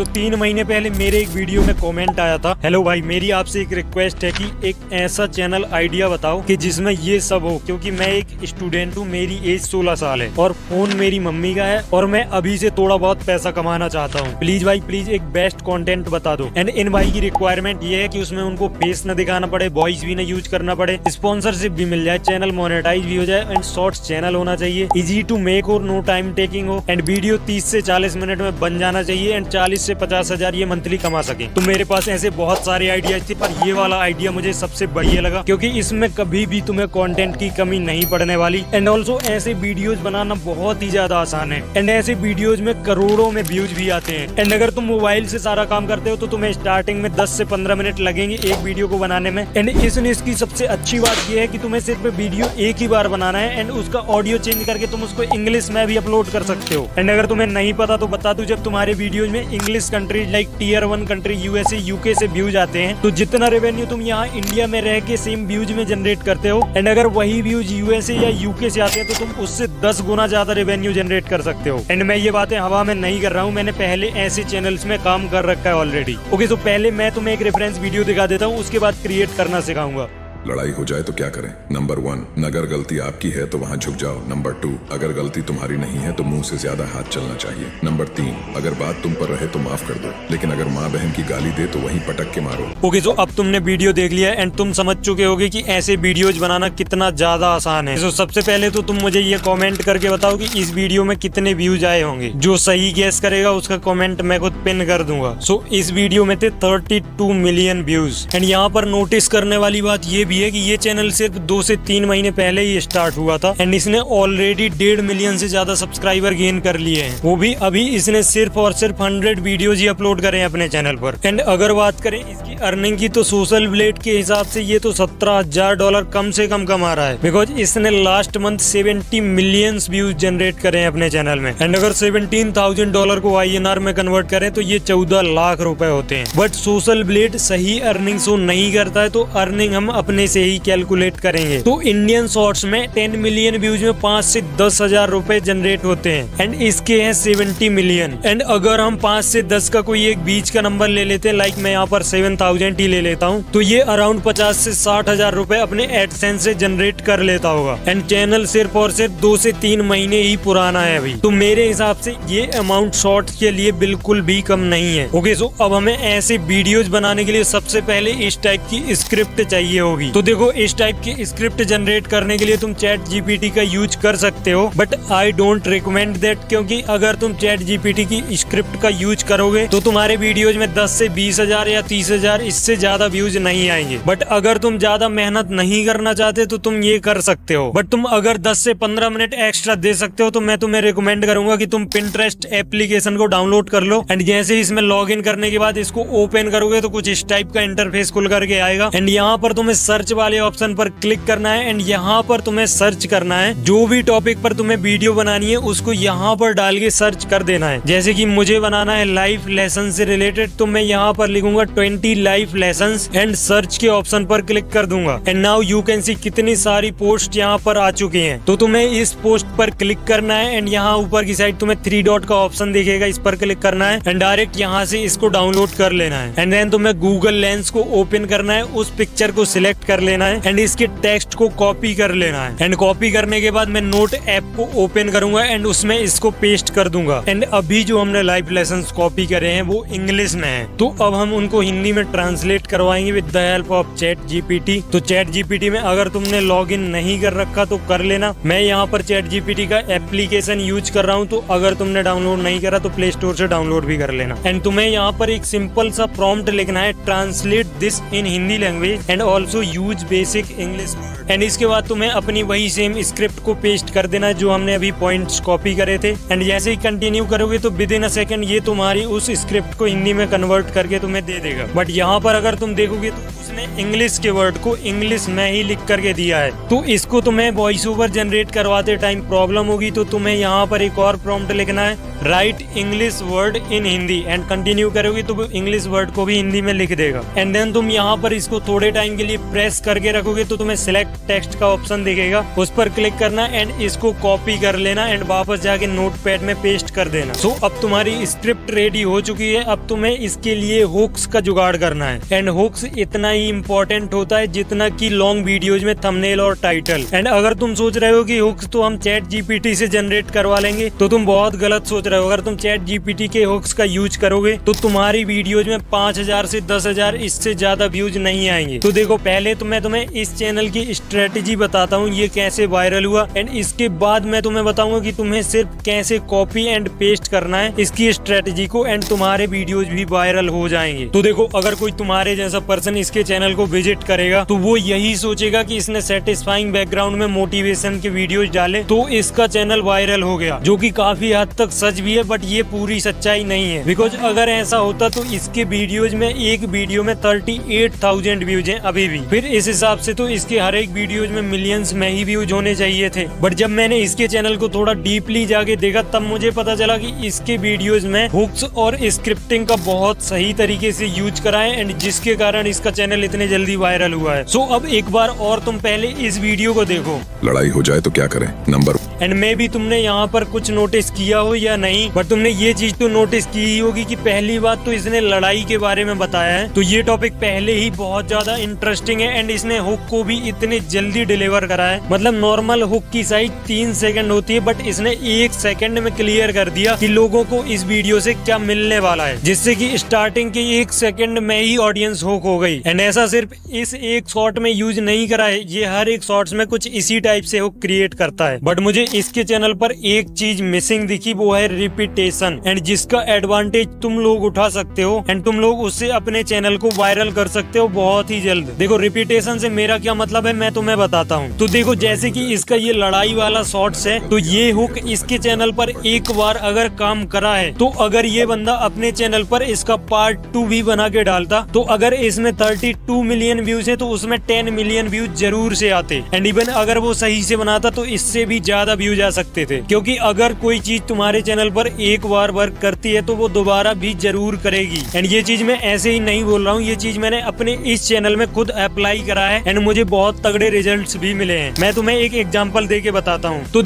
तो 3 महीने पहले मेरे एक वीडियो में कमेंट आया था, हेलो भाई, मेरी आपसे एक रिक्वेस्ट है कि एक ऐसा चैनल आइडिया बताओ कि जिसमें ये सब हो, क्योंकि मैं एक स्टूडेंट हूँ, मेरी एज 16 साल है और फोन मेरी मम्मी का है और मैं अभी से थोड़ा बहुत पैसा कमाना चाहता हूँ। प्लीज भाई, प्लीज एक बेस्ट कंटेंट बता दो। एंड इन भाई की रिक्वायरमेंट ये है कि उसमें उनको फेस न दिखाना पड़े, वॉइस भी न यूज करना पड़े, स्पॉन्सरशिप भी मिल जाए, चैनल मोनेटाइज भी हो जाए एंड शॉर्ट्स चैनल होना चाहिए, इजी टू मेक और नो टाइम टेकिंग हो एंड वीडियो 30 से 40 मिनट में बन जाना चाहिए एंड 40 से 50 हजार ये मंथली कमा सके। तो मेरे पास ऐसे बहुत सारे आइडियाज थे, पर ये वाला आइडिया मुझे सबसे बढ़िया लगा क्योंकि इसमें कभी भी तुम्हें कंटेंट की कमी नहीं पड़ने वाली एंड ऑल्सो ऐसे वीडियोज बनाना बहुत ही ज्यादा आसान है एंड ऐसे वीडियोज में करोड़ों में व्यूज भी आते हैं। एंड अगर तुम मोबाइल से सारा काम करते हो तो तुम्हें स्टार्टिंग में 10 से 15 मिनट लगेंगे एक वीडियो को बनाने में। एंड इसकी सबसे अच्छी बात ये है कि तुम्हें सिर्फ वीडियो एक ही बार बनाना है एंड उसका ऑडियो चेंज करके तुम उसको इंग्लिश में भी अपलोड कर सकते हो। एंड अगर तुम्हें नहीं पता तो बता दूं, जब तुम्हारे वीडियोज में English country like tier 1 country USA UK से व्यूज आते हैं तो जितना रेवेन्यू तुम यहाँ इंडिया में रह के सेम व्यूज में जनरेट करते हो एंड अगर वही व्यूज यूएसए या यूके से आते हैं तो तुम उससे 10 गुना ज्यादा रेवेन्यू जनरेट कर सकते हो। एंड मैं ये बातें हवा में नहीं कर रहा हूँ, मैंने पहले ऐसे चैनल्स में काम कर रखा है ऑलरेडी। ओके, तो पहले मैं तुम्हें एक रेफरेंस वीडियो दिखा देता हूँ, उसके बाद क्रिएट करना सिखाऊंगा। लड़ाई हो जाए तो क्या करें? नंबर 1, अगर गलती आपकी है तो वहाँ झुक जाओ। नंबर 2, अगर गलती तुम्हारी नहीं है तो मुंह से ज्यादा हाथ चलना चाहिए। नंबर 3, अगर बात तुम पर रहे तो माफ कर दो, लेकिन अगर माँ बहन की गाली दे तो वहीं पटक के मारो। ओके, तो अब तुमने वीडियो देख लिया एंड तुम समझ चुके होगे कि ऐसे वीडियोज बनाना कितना ज्यादा आसान है। तो सबसे पहले तो तुम मुझे ये कमेंट करके बताओ कि इस वीडियो में कितने व्यूज आए होंगे। जो सही गेस करेगा उसका कमेंट मैं खुद पिन कर दूंगा। सो इस वीडियो में थे 32 मिलियन व्यूज। एंड यहाँ पर नोटिस करने वाली बात ये भी है कि ये चैनल सिर्फ 2 से 3 महीने पहले ही स्टार्ट हुआ था एंड इसने ऑलरेडी 1.5 मिलियन से ज्यादा सब्सक्राइबर गेन कर लिए हैं। वो भी अभी इसने सिर्फ और सिर्फ 100 वीडियोज ही अपलोड करे हैं अपने चैनल पर। एंड अगर बात करें इसकी अर्निंग की तो सोशल ब्लेड के हिसाब से ये तो $17,000 कम से कम कमा रहा है, बिकॉज इसने last month 70 million views generate करे हैं अपने चैनल में। एंड अगर $17,000 को INR में कन्वर्ट करें तो ये 14 लाख रुपए होते हैं। बट सोशल ब्लेड सही अर्निंग शो नहीं करता है, तो अर्निंग हम अपने से ही कैलकुलेट करेंगे। तो इंडियन शॉर्ट्स में 10 मिलियन व्यूज में 5 से 10 हजार रुपए जनरेट होते हैं एंड इसके हैं 70 मिलियन। एंड अगर हम 5 से 10 का कोई एक बीच का नंबर ले लेते हैं, लाइक मैं यहाँ पर 7,000 ही ले लेता हूँ, तो ये अराउंड 50 से 60 हजार रुपए अपने एडसेंस से जनरेट कर लेता होगा। एंड चैनल सिर्फ और सिर्फ 2 से 3 महीने ही पुराना है अभी, तो मेरे हिसाब से ये अमाउंट शॉर्ट्स के लिए बिल्कुल भी कम नहीं है। ओके, सो अब हमें ऐसे वीडियोज बनाने के लिए सबसे पहले इस टाइप की स्क्रिप्ट चाहिए होगी। तो देखो, इस टाइप की स्क्रिप्ट जनरेट करने के लिए तुम चैट जीपीटी का यूज कर सकते हो, but I don't recommend that, क्योंकि अगर तुम चैट जीपीटी की स्क्रिप्ट का यूज करोगे तो तुम्हारे वीडियोज में 10 से 20 हजार या 30 हजार इससे ज्यादा व्यूज नहीं आएंगे। बट अगर तुम ज्यादा मेहनत नहीं करना चाहते तो तुम ये कर सकते हो। बट तुम अगर 10 से 15 मिनट एक्स्ट्रा दे सकते हो तो मैं तुम्हें रिकमेंड करूंगा कि तुम पिंटरेस्ट एप्लीकेशन को डाउनलोड कर लो एंड जैसे ही इसमें लॉग इन करने के बाद इसको ओपन करोगे तो कुछ इस टाइप का इंटरफेस खुल करके आएगा। एंड यहाँ पर तुम्हें सर्च वाले ऑप्शन पर क्लिक करना है एंड यहाँ पर तुम्हें सर्च करना है जो भी टॉपिक पर तुम्हें वीडियो बनानी है उसको यहाँ पर डाल के सर्च कर देना है। जैसे कि मुझे बनाना है लाइफ लेसन से रिलेटेड, तो मैं यहाँ पर लिखूंगा 20 लाइफ लेसन्स एंड सर्च के ऑप्शन पर क्लिक कर दूंगा। And now you can see कितनी सारी पोस्ट यहाँ पर आ चुकी हैं। तो तुम्हें इस पोस्ट पर क्लिक करना है एंड यहाँ ऊपर की साइड तुम्हें 3 डॉट का ऑप्शन दिखेगा, इस पर क्लिक करना है एंड डायरेक्ट यहाँ से इसको डाउनलोड कर लेना है। एंड देन तुम्हें गूगल लेंस को ओपन करना है, उस पिक्चर को सिलेक्ट कर लेना है एंड इसके टेक्स्ट को कॉपी कर लेना है। एंड कॉपी करने के बाद मैं नोट ऐप को ओपन करूंगा एंड उसमें इसको पेस्ट कर दूंगा। एंड अभी जो हमने लाइफ लेसन्स कॉपी करे हैं वो इंग्लिश में है, तो अब हम उनको हिंदी में ट्रांसलेट करवाएंगे with the help of chat GPT. तो चैट जीपीटी में अगर तुमने लॉग इन नहीं कर रखा तो कर लेना। मैं यहाँ पर चैट जीपीटी का एप्लीकेशन यूज कर रहा हूँ, तो अगर तुमने डाउनलोड नहीं करा तो प्ले स्टोर से डाउनलोड भी कर लेना। एंड तुम्हें यहाँ पर एक सिंपल सा प्रॉम्प्ट लिखना है, translate this in Hindi language and also use basic English word. And इसके बाद तुम्हें अपनी वही सेम स्क्रिप्ट को पेस्ट कर देना जो हमने अभी पॉइंट्स कॉपी करे थे। एंड जैसे ही कंटिन्यू करोगे तो विद इन अ सेकंड ये तुम्हारी उस स्क्रिप्ट को हिंदी में कन्वर्ट करके तुम्हें दे देगा। बट यहाँ पर अगर तुम देखोगे तो उसने इंग्लिश के वर्ड को इंग्लिश में ही लिख करके दिया है, तो इसको तुम्हें वॉइस ओवर जनरेट करवाते टाइम प्रॉब्लम होगी। तो तुम्हें यहाँ पर एक और प्रॉम्प्ट लिखना है, right English word in Hindi, and continue करोगे तो इंग्लिश वर्ड को भी हिंदी में लिख देगा। एंड देन तुम यहाँ पर इसको थोड़े टाइम के लिए प्रेस करके रखोगे तो तुम्हें सिलेक्ट टेक्स्ट का ऑप्शन दिखेगा, उस पर क्लिक करना एंड इसको कॉपी कर लेना एंड वापस जाके नोटपैड में पेस्ट कर देना। सो अब तुम्हारी स्क्रिप्ट रेडी हो चुकी है। अब तुम्हें इसके लिए हुक्स का जुगाड़ करना है एंड हुक्स इतना ही इम्पोर्टेंट होता है जितना कि लॉन्ग वीडियोज में थंबनेल और टाइटल। एंड अगर तुम सोच रहे हो कि हुक्स तो हम चैट जीपीटी से जनरेट करवा लेंगे तो तुम बहुत गलत सोच रहे हो। अगर तुम चैट जीपीटी के हुक्स का यूज करोगे तो तुम्हारी वीडियोज में 5000 से 10,000 इससे ज्यादा व्यूज नहीं आएंगे। तो देखो, पहले तो मैं तुम्हें इस चैनल की स्ट्रेटेजी बताता हूँ ये कैसे वायरल हुआ एंड इसके बाद मैं तुम्हें बताऊंगा कि तुम्हें सिर्फ कैसे कॉपी एंड पेस्ट करना है इसकी स्ट्रेटेजी को एंड तुम्हारे वीडियोज भी वायरल हो जाएंगे। तो देखो, अगर कोई तुम्हारे जैसा पर्सन इसके चैनल को विजिट करेगा तो वो यही सोचेगा कि इसने सेटिस्फाइंग बैकग्राउंड में मोटिवेशन के वीडियोज डाले तो इसका चैनल वायरल हो गया, जो कि काफी हद तक सच भी है, बट ये पूरी सच्चाई नहीं है। बिकॉज अगर ऐसा होता तो इसके वीडियोज में एक वीडियो में 38,000 व्यूज हैं अभी भी। फिर इस हिसाब से तो इसके हर एक वीडियोज में मिलियंस में ही व्यूज होने चाहिए थे। बट जब मैंने इसके चैनल को थोड़ा डीपली जाके देखा तब मुझे पता चला कि इसके वीडियोज में हुक्स और स्क्रिप्टिंग का बहुत सही तरीके से यूज करा है एंड जिसके कारण इसका चैनल इतने जल्दी वायरल हुआ है। सो अब एक बार और तुम पहले इस वीडियो को देखो। लड़ाई हो जाए तो क्या करें? नंबर एंड मे भी तुमने यहाँ पर कुछ नोटिस किया हो या नहीं, बट तुमने ये चीज तो नोटिस की ही होगी कि पहली बात तो इसने लड़ाई के बारे में बताया है। तो ये टॉपिक पहले ही बहुत ज्यादा इंटरेस्टिंग है एंड इसने हुक को भी इतने जल्दी डिलीवर करा है। मतलब नॉर्मल हुक की साइज 3 सेकंड होती है बट इसने 1 सेकंड में क्लियर कर दिया कि लोगों को इस वीडियो से क्या मिलने वाला है, जिससे कि स्टार्टिंग के 1 सेकंड में ही ऑडियंस हुक हो गई। एंड ऐसा सिर्फ इस एक शॉट में यूज नहीं करा है, ये हर एक शॉट्स में कुछ इसी टाइप से हुक क्रिएट करता है। बट मुझे इसके चैनल पर एक चीज मिसिंग दिखी, वो है रिपीटेशन, एंड जिसका एडवांटेज तुम लोग उठा सकते हो एंड तुम लोग उससे अपने चैनल को वायरल कर सकते हो बहुत ही जल्द। देखो, रिपीटेशन से मेरा क्या मतलब है मैं तुम्हें बताता हूँ। तो देखो, जैसे कि इसका ये लड़ाई वाला शॉट्स है, तो ये हुक इसके चैनल पर एक बार अगर काम करा है तो अगर ये बंदा अपने चैनल पर इसका पार्ट 2 भी बना के डालता तो अगर इसमें 32 मिलियन व्यूज है तो उसमें 10 मिलियन व्यूज जरूर से आते। एंड इवन अगर वो सही से बनाता तो इससे भी ज्यादा व्यूज आ सकते थे, क्योंकि अगर कोई चीज तुम्हारे चैनल पर एक बार वर्क करती है तो वो दोबारा भी जरूर करेगी। एंड ये चीज मैं ऐसे ही नहीं बोल रहा हूँ, ये चीज मैंने अपने इस चैनल में खुद अप्लाई करा है एंड मुझे बहुत तगड़े रिजल्ट्स भी मिले हैं। मैं तुम्हें एक एग्जांपल दे के बताता हूँ। तो